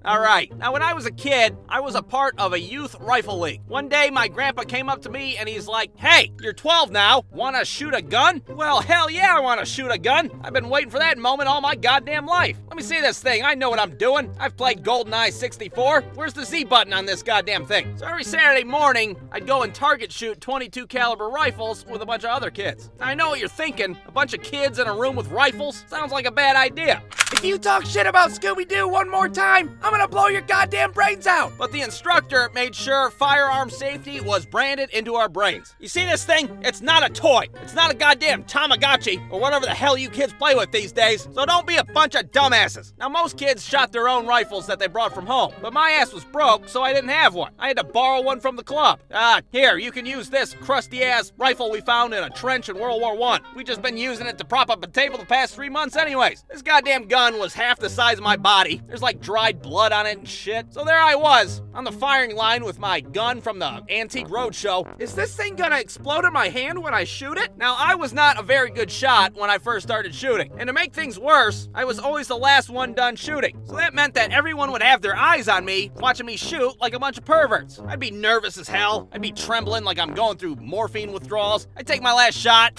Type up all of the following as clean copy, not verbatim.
Alright, now when I was a kid, I was a part of a youth rifle league. One day, my grandpa came up to me and he's like, "Hey, you're 12 now, wanna shoot a gun?" Well, hell yeah, I wanna shoot a gun. I've been waiting for that moment all my goddamn life. Let me see this thing, I know what I'm doing. I've played GoldenEye 64. Where's the Z button on this goddamn thing? So every Saturday morning, I'd go and target shoot 22 caliber rifles with a bunch of other kids. Now, I know what you're thinking, a bunch of kids in a room with rifles? Sounds like a bad idea. If you talk shit about Scooby-Doo one more time, I'm gonna blow your goddamn brains out! But the instructor made sure firearm safety was branded into our brains. You see this thing? It's not a toy. It's not a goddamn Tamagotchi or whatever the hell you kids play with these days. So don't be a bunch of dumbasses. Now, most kids shot their own rifles that they brought from home, but my ass was broke, so I didn't have one. I had to borrow one from the club. Here, you can use this crusty-ass rifle we found in a trench in World War I. We just been using it to prop up a table the past 3 months anyways. This goddamn gun was half the size of my body. There's like dried blood on it and shit. So there I was, on the firing line with my gun from the Antique Roadshow. Is this thing gonna explode in my hand when I shoot it? Now, I was not a very good shot when I first started shooting. And to make things worse, I was always the last one done shooting. So that meant that everyone would have their eyes on me, watching me shoot like a bunch of perverts. I'd be nervous as hell. I'd be trembling like I'm going through morphine withdrawals. I'd take my last shot,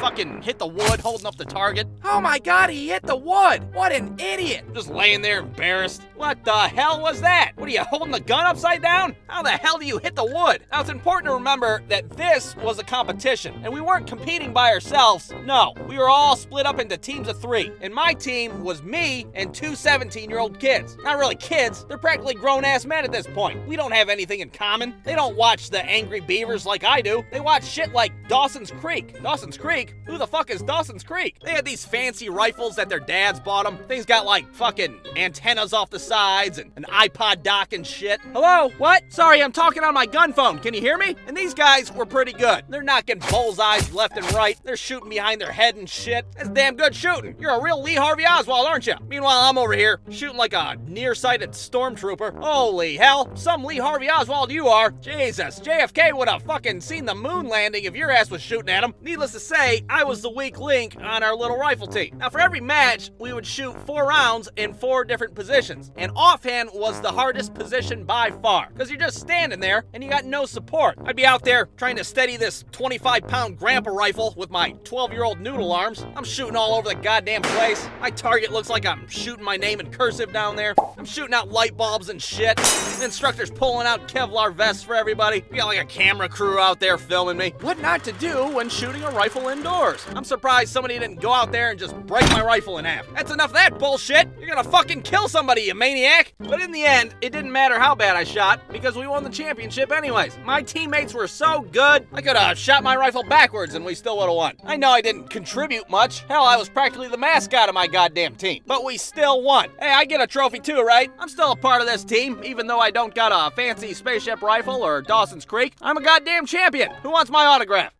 fucking hit the wood holding up the target. Oh my god, he hit the wood! What an idiot! Just laying there embarrassed. What the hell was that? What are you, holding the gun upside down? How the hell do you hit the wood? Now, it's important to remember that this was a competition, and we weren't competing by ourselves. No, we were all split up into teams of 3, and my team was me and 2 17-year-old kids. Not really kids, they're practically grown-ass men at this point. We don't have anything in common. They don't watch the Angry Beavers like I do. They watch shit like Dawson's Creek. Dawson's Creek? Who the fuck is Dawson's Creek? They had these fancy rifles that their dads bought them. Things got like fucking antennas off the sides and an iPod dock and shit. Hello? What? Sorry, I'm talking on my gun phone. Can you hear me? And these guys were pretty good. They're knocking bullseyes left and right. They're shooting behind their head and shit. That's damn good shooting. You're a real Lee Harvey Oswald, aren't you? Meanwhile, I'm over here shooting like a nearsighted stormtrooper. Holy hell, some Lee Harvey Oswald you are. Jesus, JFK would have fucking seen the moon landing if your ass was shooting at him. Needless to say, I was the weak link on our little rifle team. Now, for every match, we would shoot 4 rounds in 4 different positions. And offhand was the hardest position by far, because you're just standing there and you got no support. I'd be out there trying to steady this 25-pound grandpa rifle with my 12-year-old noodle arms. I'm shooting all over the goddamn place. My target looks like I'm shooting my name in cursive down there. I'm shooting out light bulbs and shit. The instructor's pulling out Kevlar vests for everybody. We got like a camera crew out there filming me. What not to do when shooting a rifle indoors. I'm surprised somebody didn't go out there and just break my rifle in half. That's enough of that bullshit. You're gonna fucking kill somebody, you maniac. But in the end, it didn't matter how bad I shot because we won the championship anyways. My teammates were so good, I could have shot my rifle backwards and we still would have won. I know I didn't contribute much. Hell, I was practically the mascot of my goddamn team. But we still won. Hey, I get a trophy too, right? I'm still a part of this team, even though I don't got a fancy spaceship rifle or Dawson's Creek. I'm a goddamn champion. Who wants my autograph?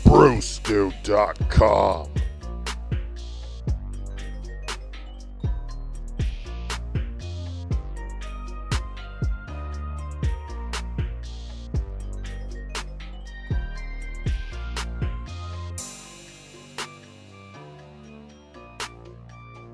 Brewstew.com